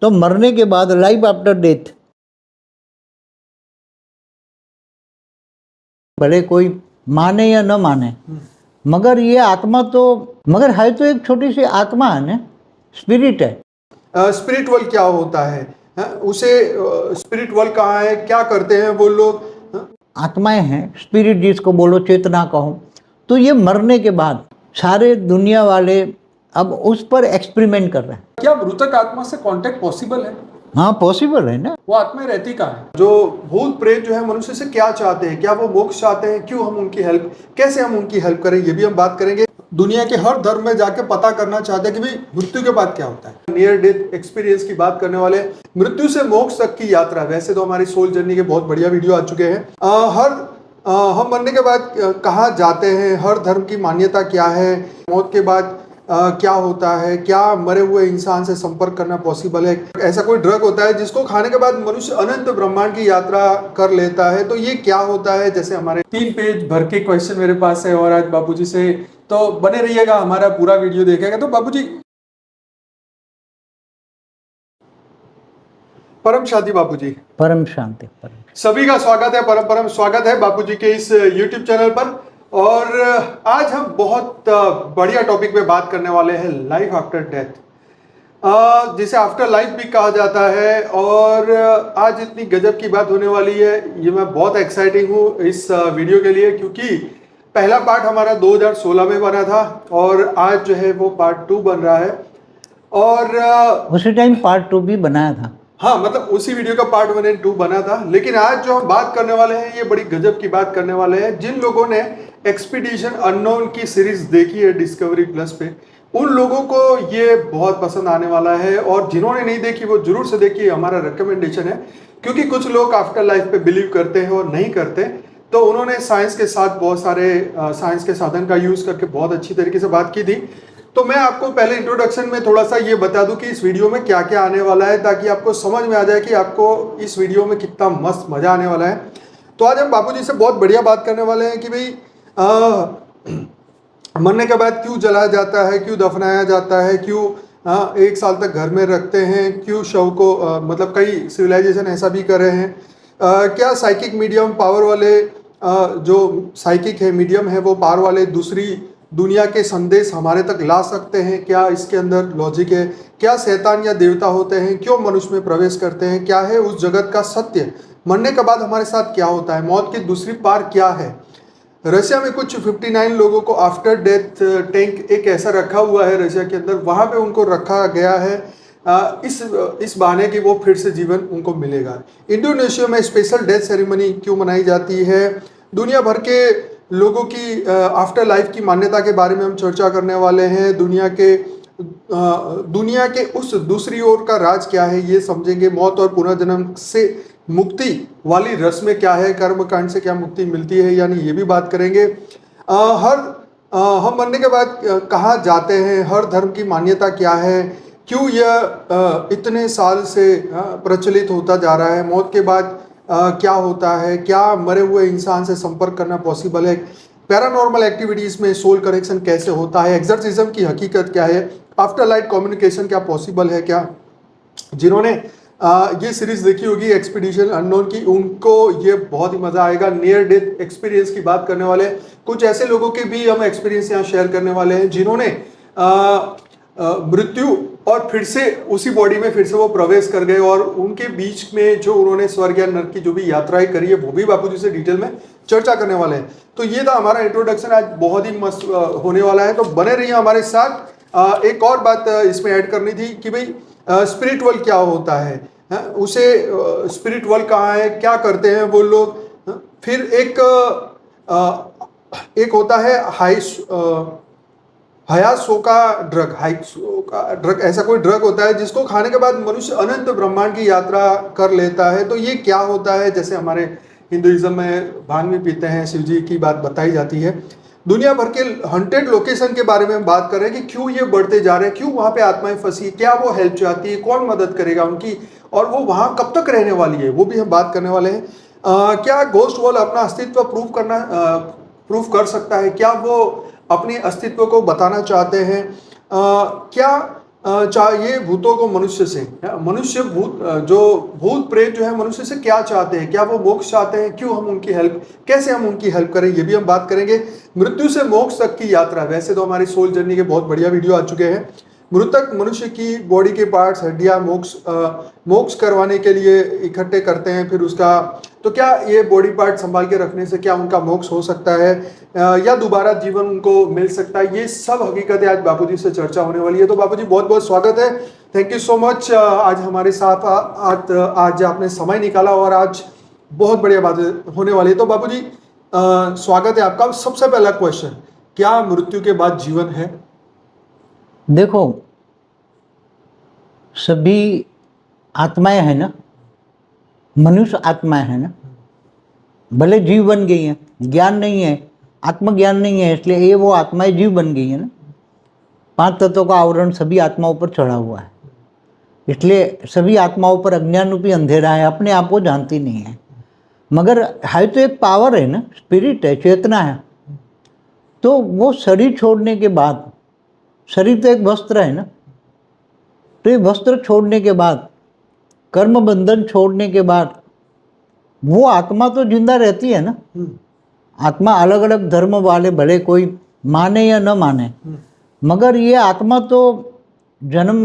तो मरने के बाद लाइफ आफ्टर डेथ, भले कोई माने या न माने, मगर ये आत्मा तो मगर है तो एक छोटी सी आत्मा है ना, स्पिरिट है। स्पिरिट वर्ल्ड क्या होता है? उसे स्पिरिट वर्ल्ड कहाँ है, क्या करते हैं वो लोग? आत्माएं हैं, स्पिरिट जिसको बोलो, चेतना कहो। तो ये मरने के बाद सारे दुनिया वाले अब उस पर एक्सपेरिमेंट कर रहे हैं। क्या मृतक आत्मा से कांटेक्ट पॉसिबल है? हाँ, पॉसिबल है ना। वो आत्मा रहती कहाँ है? जो भूत प्रेत जो है मनुष्य से क्या चाहते हैं, क्या वो मोक्ष चाहते हैं, क्यों हम उनकी हेल्प, कैसे हम उनकी हेल्प करें, ये भी हम बात करेंगे। दुनिया के हर धर्म में जाके पता करना चाहते हैं कि भाई मृत्यु के बाद क्या होता है। नियर डेथ एक्सपीरियंस की बात करने वाले, मृत्यु से मोक्ष तक की यात्रा। वैसे तो हमारी सोल जर्नी के बहुत बढ़िया वीडियो आ चुके हैं। हम मरने के बाद कहाँ जाते हैं, हर धर्म की मान्यता क्या है, मौत के बाद क्या होता है, क्या मरे हुए इंसान से संपर्क करना पॉसिबल है, ऐसा कोई ड्रग होता है जिसको खाने के बाद मनुष्य अनंत ब्रह्मांड की यात्रा कर लेता है, तो ये क्या होता है। जैसे हमारे 3 पेज भर के क्वेश्चन मेरे पास है और आज बापूजी से, तो बने रहिएगा, हमारा पूरा वीडियो देखेगा। तो बापूजी, परम शांति बापूजी। परम शांति। सभी का स्वागत है, परम परम स्वागत है बापूजी के इस YouTube चैनल पर। और आज हम बहुत बढ़िया टॉपिक पे बात करने वाले हैं, लाइफ आफ्टर डेथ, जिसे आफ्टर लाइफ भी कहा जाता है। और आज इतनी गजब की बात होने वाली है, ये मैं बहुत एक्साइटिंग हूँ इस वीडियो के लिए, क्योंकि पहला पार्ट हमारा 2016 में बना था और आज जो है वो पार्ट 2 बन रहा है। और उसी टाइम पार्ट 2 भी बनाया था। हाँ, मतलब उसी वीडियो का पार्ट 1 और 2 बना था। लेकिन आज जो हम बात करने वाले हैं, ये बड़ी गजब की बात करने वाले हैं। जिन लोगों ने एक्सपीडिशन अननोन की सीरीज देखी है डिस्कवरी प्लस पे, उन लोगों को ये बहुत पसंद आने वाला है। और जिन्होंने नहीं देखी वो जरूर से देखिए, हमारा रिकमेंडेशन है। क्योंकि कुछ लोग आफ्टर लाइफ पे बिलीव करते हैं और नहीं करते, तो उन्होंने साइंस के साथ बहुत सारे साइंस के साधन का यूज करके बहुत अच्छी तरीके से बात की थी। तो मैं आपको पहले इंट्रोडक्शन में थोड़ा सा ये बता दूं कि इस वीडियो में क्या क्या आने वाला है, ताकि आपको समझ में आ जाए कि आपको इस वीडियो में कितना मस्त मजा आने वाला है। तो आज हम बापूजी से बहुत बढ़िया बात करने वाले हैं कि भाई मरने के बाद क्यों जलाया जाता है, क्यों दफनाया जाता है, क्यों 1 साल तक घर में रखते हैं, क्यों शव को मतलब कई सिविलाइजेशन ऐसा भी कर रहे हैं। क्या साइकिक मीडियम पावर वाले जो साइकिक है, मीडियम है, वो पावर वाले दूसरी दुनिया के संदेश हमारे तक ला सकते हैं, क्या इसके अंदर लॉजिक है। क्या शैतान या देवता होते हैं, क्यों मनुष्य में प्रवेश करते हैं, क्या है उस जगत का सत्य, मरने के बाद हमारे साथ क्या होता है, मौत की दूसरी पार क्या है। रशिया में कुछ 59 लोगों को आफ्टर डेथ टैंक एक ऐसा रखा हुआ है रशिया के अंदर, वहां पे उनको रखा गया है इस बहाने कि वो फिर से जीवन उनको मिलेगा। इंडोनेशिया में स्पेशल डेथ सेरेमनी क्यों मनाई जाती है। दुनिया भर के लोगों की आफ्टर लाइफ की मान्यता के बारे में हम चर्चा करने वाले हैं। दुनिया के उस दूसरी ओर का राज क्या है, ये समझेंगे। मौत और पुनर्जन्म से मुक्ति वाली रस्में क्या है, कर्मकांड से क्या मुक्ति मिलती है, यानी ये भी बात करेंगे। हम मरने के बाद कहाँ जाते हैं, हर धर्म की मान्यता क्या है, क्यों यह इतने साल से प्रचलित होता जा रहा है, मौत के बाद क्या होता है, क्या मरे हुए इंसान से संपर्क करना पॉसिबल है, पैरानॉर्मल एक्टिविटीज में सोल कनेक्शन कैसे होता है, एक्सर्सिज्म की हकीकत क्या है, आफ्टर लाइफ कम्युनिकेशन क्या पॉसिबल है क्या। जिन्होंने ये सीरीज देखी होगी एक्सपीडिशन अननोन की, उनको ये बहुत ही मजा आएगा। नियर डेथ एक्सपीरियंस की बात करने वाले, कुछ ऐसे लोगों के भी हम एक्सपीरियंस यहाँ शेयर करने वाले हैं जिन्होंने मृत्यु और फिर से उसी बॉडी में फिर से वो प्रवेश कर गए, और उनके बीच में जो उन्होंने स्वर्ग या नरक की जो भी यात्राएं करी है, वो भी बापूजी से डिटेल में चर्चा करने वाले हैं। तो ये था हमारा इंट्रोडक्शन, आज बहुत ही मस्त होने वाला है, तो बने रहिए हमारे साथ। एक और बात इसमें ऐड करनी थी कि भाई स्पिरिट वर्ल्ड क्या होता है, उसे स्पिरिट वर्ल्ड कहाँ है, क्या करते हैं वो लोग। फिर एक होता है हायासोका ड्रग, ऐसा कोई ड्रग होता है जिसको खाने के बाद मनुष्य अनंत ब्रह्मांड की यात्रा कर लेता है। तो ये क्या होता है, जैसे हमारे हिंदुइज्म में भांग भी पीते हैं, शिव जी की बात बताई जाती है। दुनिया भर के 100 लोकेशन के बारे में हम बात कर रहे हैं कि क्यों ये बढ़ते जा रहे हैं, क्यों वहां पे आत्माएं फंसी, क्या वो हेल्प चाहती है, कौन मदद करेगा उनकी, और वो वहां कब तक रहने वाली है, वो भी हम बात करने वाले हैं। क्या घोस्ट वर्ल्ड अपना अस्तित्व प्रूफ कर सकता है, क्या वो अपने अस्तित्व को बताना चाहते हैं। क्या ये भूतों को मनुष्य से, मनुष्य भूत जो भूत प्रेत जो है मनुष्य से क्या चाहते हैं, क्या वो मोक्ष चाहते हैं, क्यों हम उनकी हेल्प, कैसे हम उनकी हेल्प करें, ये भी हम बात करेंगे। मृत्यु से मोक्ष तक की यात्रा, वैसे तो हमारी सोल जर्नी के बहुत बढ़िया वीडियो आ चुके हैं। मृतक मनुष्य की बॉडी के पार्ट्स, हड्डियां मोक्ष करवाने के लिए इकट्ठे करते हैं, फिर उसका तो क्या ये बॉडी पार्ट संभाल के रखने से क्या उनका मोक्ष हो सकता है या दोबारा जीवन उनको मिल सकता है, ये सब हकीकतें आज बापूजी से चर्चा होने वाली है। तो बापूजी बहुत बहुत स्वागत है, थैंक यू सो मच आज हमारे साथ आज आपने समय निकाला और आज बहुत बढ़िया बातें होने वाली है। तो बापूजी स्वागत है आपका। सबसे पहला क्वेश्चन, क्या मृत्यु के बाद जीवन है? देखो, सभी आत्माएं हैं ना, मनुष्य आत्माएं हैं ना, भले जीव बन गई हैं, ज्ञान नहीं है, आत्मज्ञान नहीं है, इसलिए ये वो आत्माएं जीव बन गई है ना। 5 तत्वों का आवरण सभी आत्माओं पर चढ़ा हुआ है, इसलिए सभी आत्माओं पर अज्ञान रूपी अंधेरा है, अपने आप को जानती नहीं है। मगर है तो एक पावर है ना, स्पिरिट है, चेतना है। तो वो शरीर छोड़ने के बाद, शरीर तो एक वस्त्र है ना, तो ये वस्त्र छोड़ने के बाद, कर्म बंधन छोड़ने के बाद वो आत्मा तो जिंदा रहती है ना। आत्मा अलग अलग धर्म वाले भले कोई माने या न माने, मगर ये आत्मा तो जन्म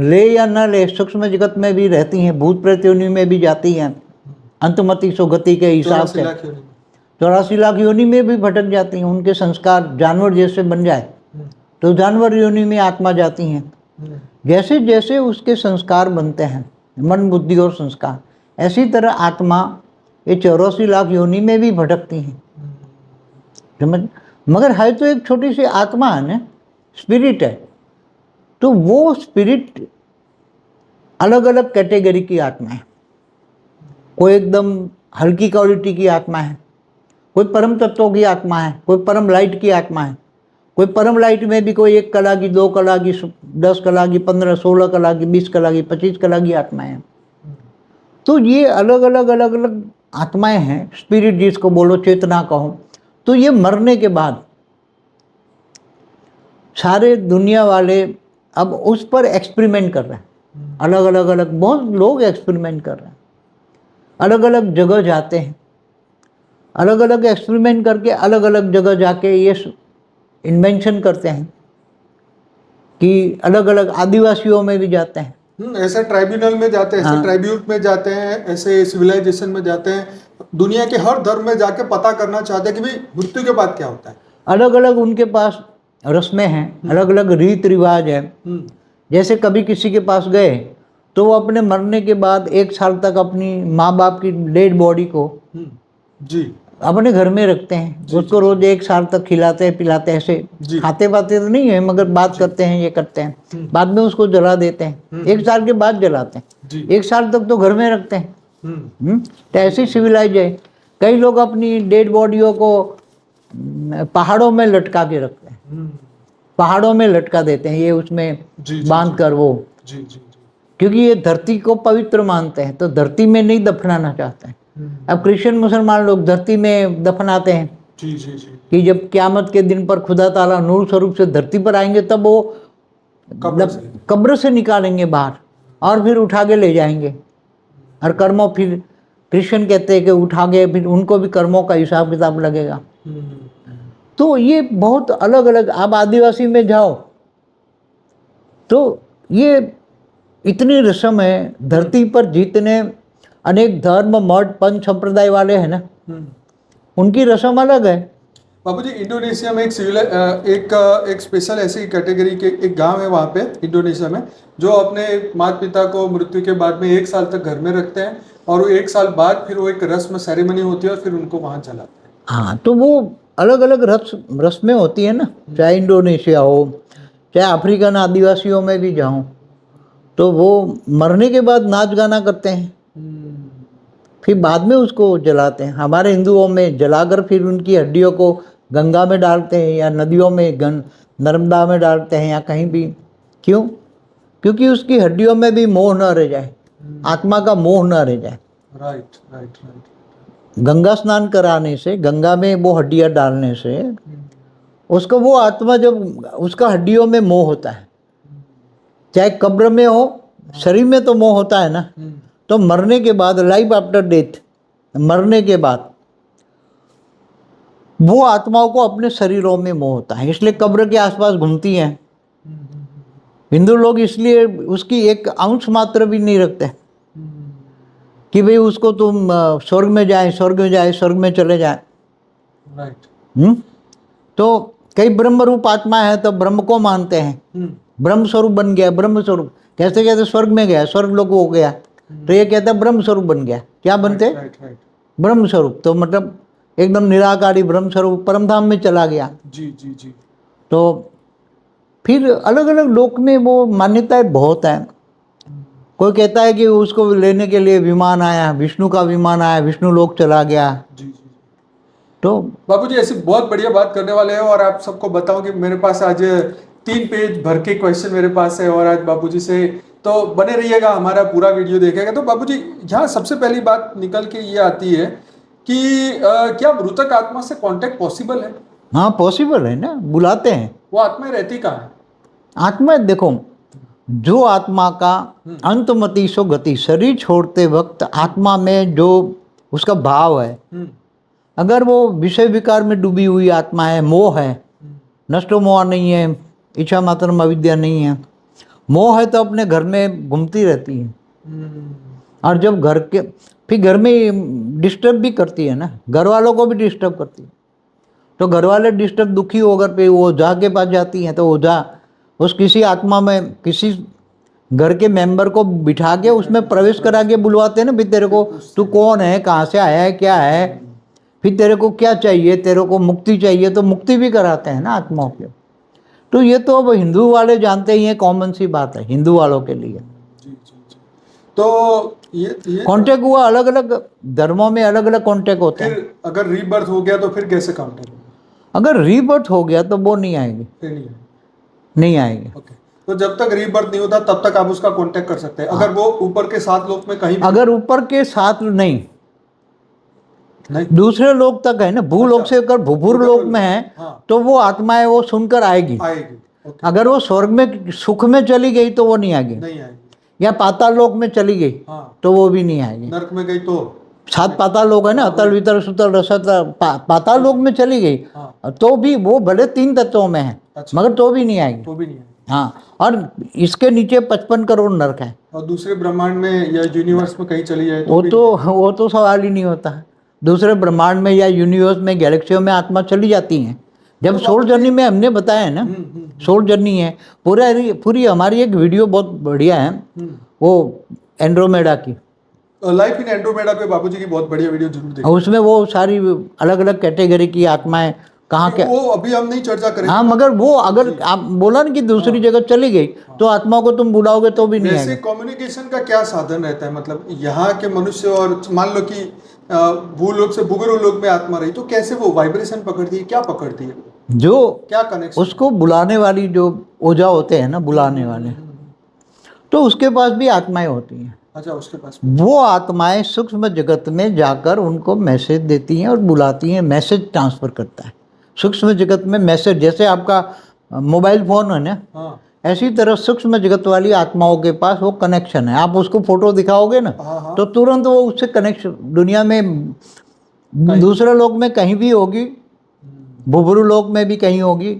ले या न ले सूक्ष्म जगत में भी रहती हैं, भूत प्रेत योनि में भी जाती हैं, अंतमति सुगति के हिसाब से 84 लाख योनि में भी भटक जाती हैं। उनके संस्कार जानवर जैसे बन जाए तो जानवर योनि में आत्मा जाती हैं। जैसे जैसे उसके संस्कार बनते हैं, मन बुद्धि और संस्कार, ऐसी तरह आत्मा ये 84 लाख योनि में भी भटकती हैं, समझ। मगर है तो एक छोटी सी आत्मा है ना, स्पिरिट है। तो वो स्पिरिट अलग अलग कैटेगरी की आत्मा है। कोई एकदम हल्की क्वालिटी की आत्मा है, कोई परम तत्वों की आत्मा है, कोई परम लाइट की आत्मा है, कोई परम लाइट में भी कोई 1 कला की, 2 कला की, 10 कला की, 15, 16 कला की, 20 कला की, 25 कला की आत्माएं हैं। तो ये अलग अलग आत्माएं हैं, स्पिरिट जिसको बोलो, चेतना कहो। तो ये मरने के बाद सारे दुनिया वाले अब उस पर एक्सपेरिमेंट कर रहे हैं। अलग अलग बहुत लोग एक्सपेरिमेंट कर रहे हैं, अलग अलग जगह जाते हैं, अलग अलग एक्सपेरिमेंट करके अलग अलग जगह जाके ये इन्वेंशन करते हैं कि अलग अलग आदिवासियों में भी जाते हैं, ऐसे ट्राइब्यूनल में जाते हैं, ऐसे ट्राइब्यूट में जाते हैं, ऐसे सिविलाइजेशन में जाते हैं, दुनिया के हर धर्म में जाके पता करना चाहते हैं कि भाई मृत्यु के बाद क्या होता है। अलग अलग उनके पास रस्में हैं, अलग अलग रीत रिवाज है। जैसे कभी किसी के पास गए तो वो अपने मरने के बाद 1 साल तक अपनी माँ बाप की डेड बॉडी को जी अपने घर में रखते हैं, उसको रोज 1 साल तक खिलाते हैं, पिलाते हैं। ऐसे खाते पाते तो नहीं है, मगर बात करते हैं, ये करते हैं, बाद में उसको जला देते हैं। 1 साल के बाद जलाते हैं, 1 साल तक तो घर में रखते हैं। तो ऐसी सिविलाइज है। कई लोग अपनी डेड बॉडियों को पहाड़ों में लटका के रखते हैं, पहाड़ों में लटका देते हैं, ये उसमें बांध कर वो, क्योंकि ये धरती को पवित्र मानते हैं, तो धरती में नहीं दफनाना चाहते हैं। अब क्रिश्चियन मुसलमान लोग धरती में दफनाते हैं कि जब क़यामत के दिन पर खुदा ताला नूर स्वरूप से धरती पर आएंगे तब वो कब्र से निकालेंगे बाहर और फिर उठा के ले जाएंगे। और कर्मों, फिर क्रिश्चियन कहते हैं कि उठा के फिर उनको भी कर्मों का हिसाब किताब लगेगा। तो ये बहुत अलग अलग। आप आदिवासी में जाओ तो ये इतनी रस्म है, धरती पर जितने अनेक धर्म मठ पंच संप्रदाय वाले हैं ना, उनकी रस्म अलग है। बाबूजी, इंडोनेशिया में एक स्पेशल ऐसी कैटेगरी के एक गांव है वहाँ पे इंडोनेशिया में, जो अपने माता पिता को मृत्यु के बाद में 1 साल तक घर में रखते हैं और 1 साल बाद फिर वो एक रस्म सेरेमनी होती है और फिर उनको वहाँ जलाते हैं। हाँ, तो वो अलग अलग रस्में होती है ना, चाहे इंडोनेशिया हो, चाहे अफ्रीकन आदिवासियों में भी जाऊँ, तो वो मरने के बाद नाच गाना करते हैं, फिर बाद में उसको जलाते हैं। हमारे हिंदुओं में जलाकर फिर उनकी हड्डियों को गंगा में डालते हैं या नदियों में, नर्मदा में डालते हैं या कहीं भी। क्यों? क्योंकि उसकी हड्डियों में भी मोह न रह जाए, आत्मा का मोह न रह जाए। राइट। गंगा स्नान कराने से, गंगा में वो हड्डियाँ डालने से उसको वो आत्मा, जब उसका हड्डियों में मोह होता है चाहे कब्र में हो, शरीर में तो मोह होता है ना, तो मरने के बाद, लाइफ आफ्टर डेथ, मरने के बाद वो आत्माओं को अपने शरीरों में मोह होता है, इसलिए कब्र के आसपास घूमती हैं। हिंदू लोग इसलिए उसकी एक अंश मात्र भी नहीं रखते कि भाई उसको तुम स्वर्ग में जाए, स्वर्ग में जाए, स्वर्ग में चले जाए। राइट। तो कई ब्रह्म रूप आत्मा है तो ब्रह्म को मानते हैं, ब्रह्म स्वरूप बन गया, ब्रह्म स्वरूप कैसे कहते, स्वर्ग में गया, स्वर्ग लोग हो गया, तो ये कहता है ब्रह्म स्वरूप बन गया। क्या बनते? राइट। ब्रह्म स्वरूप, तो मतलब एकदम निराकारी ब्रह्म स्वरूप परमधाम में चला गया। जी। तो फिर अलग अलग लोक में वो मान्यताएं बहुत हैं। कोई कहता है कि उसको लेने के लिए विमान आया, विष्णु का विमान आया, विष्णु लोक चला गया। जी। तो बाबूजी ऐसी बहुत बढ़िया बात करने वाले हैं, और आप सबको बताऊं कि मेरे पास आज 3 पेज भर के क्वेश्चन मेरे पास है, और आज बाबूजी से तो बने रहिएगा, हमारा पूरा वीडियो देखेगा। तो बाबूजी यहाँ सबसे पहली बात निकल के ये आती है कि क्या मृतक आत्मा से कांटेक्ट पॉसिबल है? हाँ, पॉसिबल है ना, बुलाते हैं। वो आत्मा रहती कहाँ है? आत्मा देखो, जो आत्मा का अंतमति सो गति, शरीर छोड़ते वक्त आत्मा में जो उसका भाव है, अगर वो विषय विकार में डूबी हुई आत्मा है, मोह है, नष्टो मोह नहीं है, इच्छा मात्र अविद्या नहीं है, मोह है तो अपने घर में घूमती रहती है। और जब घर के फिर घर में डिस्टर्ब भी करती है ना, घर वालों को भी डिस्टर्ब करती है। तो घर वाले डिस्टर्ब दुखी होकर पे वो ओझा के पास जाती हैं, तो ओझा उस किसी आत्मा में किसी घर के मेंबर को बिठा के उसमें प्रवेश करा के बुलवाते हैं ना, भाई तेरे को तू कौन है, कहाँ से आया है, क्या है, फिर तेरे को क्या चाहिए, तेरे को मुक्ति चाहिए, तो मुक्ति भी कराते हैं ना आत्माओं के। तो ये तो अब हिंदू वाले जानते ही हैं, कॉमन सी बात है हिंदू वालों के लिए। जी। तो ये कॉन्टेक्ट हुआ, अलग अलग धर्मों में अलग अलग कॉन्टेक्ट होता है। फिर अगर रीबर्थ हो गया तो फिर कैसे काउंटर? अगर रीबर्थ हो गया तो वो नहीं आएगी, फिर नहीं है। नहीं आएगी। ओके, तो जब तक रीबर्थ नहीं होता तब तक आप उसका कांटेक्ट कर सकते हैं। अगर वो ऊपर के 7 लोक में कहीं भी, अगर ऊपर के 7 नहीं, नहीं, दूसरे लोक तक है ना, भूलोक से अगर भूभुर लोक में है, हाँ, तो वो आत्माएं वो सुनकर आएगी। ओके, अगर वो स्वर्ग में सुख में चली गई तो वो नहीं आएगी, नहीं आएगी। या पाताल लोक में चली गई हाँ, तो वो भी नहीं आएगी। नरक में गई तो 7 पाताल लोक है ना, अतल वितल सुतल रसतल, पाताल लोक में चली गई हाँ, तो भी वो भले 3 तत्वों में है, अच्छा, मगर तो भी नहीं आएगी। तो भी नहीं आएगी। हाँ, और इसके नीचे 55 करोड़ नरक है। और दूसरे ब्रह्मांड में या यूनिवर्स में कहीं चली जाए वो भी तो सवाल ही नहीं होता है। दूसरे ब्रह्मांड में या यूनिवर्स में, गैलेक्सियों में आत्मा चली जाती हैं। जब सोल जर्नी में हमने बताया है ना, सोल जर्नी है पूरी हमारी एक वीडियो बहुत बढ़िया है, वो एंड्रोमेडा की, लाइफ इन एंड्रोमेडा पे बाबूजी की बहुत बढ़िया वीडियो जरूर देखिए। और उसमें वो सारी अलग अलग कैटेगरी की आत्माएं कहाँ के, वो अभी हम नहीं चर्चा करेंगे। हाँ, मगर वो अगर आप बोला ना कि दूसरी जगह चली गई तो आत्मा को तुम बुलाओगे तो भी नहीं वैसे आएगा। कम्युनिकेशन का क्या साधन रहता है? मतलब यहाँ के मनुष्य और मान लो कि भूलोक से भूगर्भ लोक में आत्मा रही, तो कैसे वो वाइब्रेशन पकड़ती है, क्या पकड़ती है, जो क्या कनेक्शन? उसको बुलाने वाली जो ओझा होते हैं ना, बुलाने वाले, तो उसके पास भी आत्माएं होती हैं। अच्छा, उसके पास वो आत्माएं सूक्ष्म जगत में जाकर उनको मैसेज देती हैं और बुलाती हैं, मैसेज ट्रांसफर करता है सूक्ष्म जगत में मैसेज। जैसे आपका मोबाइल फोन है ना, हाँ, ऐसी तरह सूक्ष्म जगत वाली आत्माओं के पास वो कनेक्शन है। आप उसको फोटो दिखाओगे ना, हाँ, तो तुरंत वो उससे कनेक्शन, दुनिया में दूसरे लोक में कहीं भी होगी, भूभुरु लोक में भी कहीं होगी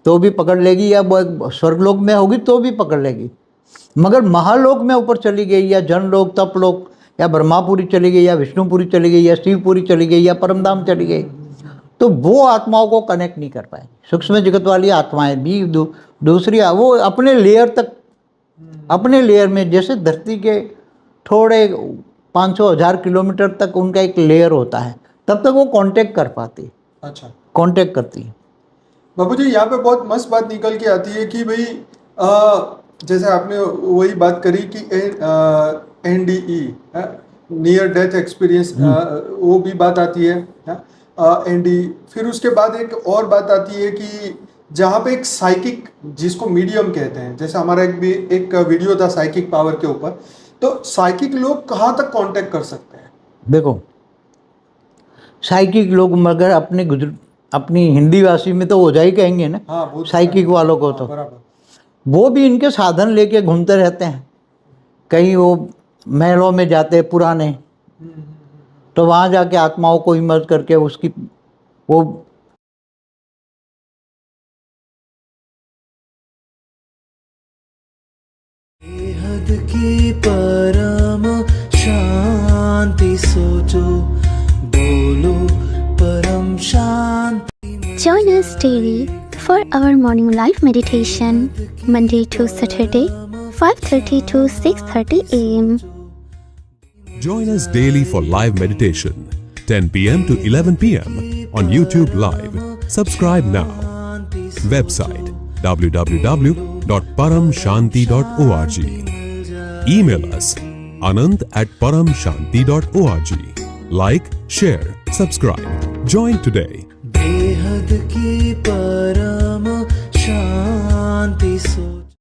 तो भी पकड़ लेगी, या स्वर्गलोक में होगी तो भी पकड़ लेगी। मगर महालोक में ऊपर चली गई, या जनलोक, तपलोक, या ब्रह्मापुरी चली गई, या विष्णुपुरी चली गई, या शिवपुरी चली गई, या परमधाम चली गई, तो वो आत्माओं को कनेक्ट नहीं कर पाएगी। सूक्ष्म जगत वाली आत्माएं भी दूसरी वो अपने लेयर तक, अपने लेयर में, जैसे धरती के थोड़े 500,000 किलोमीटर तक उनका एक लेयर होता है, तब तक वो कांटेक्ट कर पाती है। अच्छा कांटेक्ट करती है। बाबूजी, यहाँ पे बहुत मस्त बात निकल के आती है कि भाई जैसे आपने वही बात करी कि NDE नियर डेथ एक्सपीरियंस, वो भी बात आती है, NDE। फिर उसके बाद एक और बात आती है कि जहाँ पे एक साइकिक, जिसको मीडियम कहते हैं, जैसे हमारा एक वीडियो था साइकिक पावर के ऊपर, तो साइकिक लोग कहाँ तक कांटेक्ट कर सकते हैं? देखो, साइकिक लोग मगर अपनी हिंदी भाषी में तो ओझा ही कहेंगे ना, हाँ, वो साइकिक वालों को तो बराबर। वो भी इनके साधन लेके घूमते रहते हैं। कहीं वो महलों में जाते हैं पुराने, तो वहाँ जाके आत्माओं को हिम्मत करके उसकी वो बेहद की परम शांति सोचो, बोलो परम शांति। Join us daily for our morning live meditation, Monday to Saturday, 5:30 to 6:30 a.m. Join us daily for live meditation, 10 p.m. to 11 p.m. on YouTube Live. Subscribe now. Website www.paramshanti.org. Email us anant@paramshanti.org. Like, share, subscribe. Join today. बेहद की परम शांति सो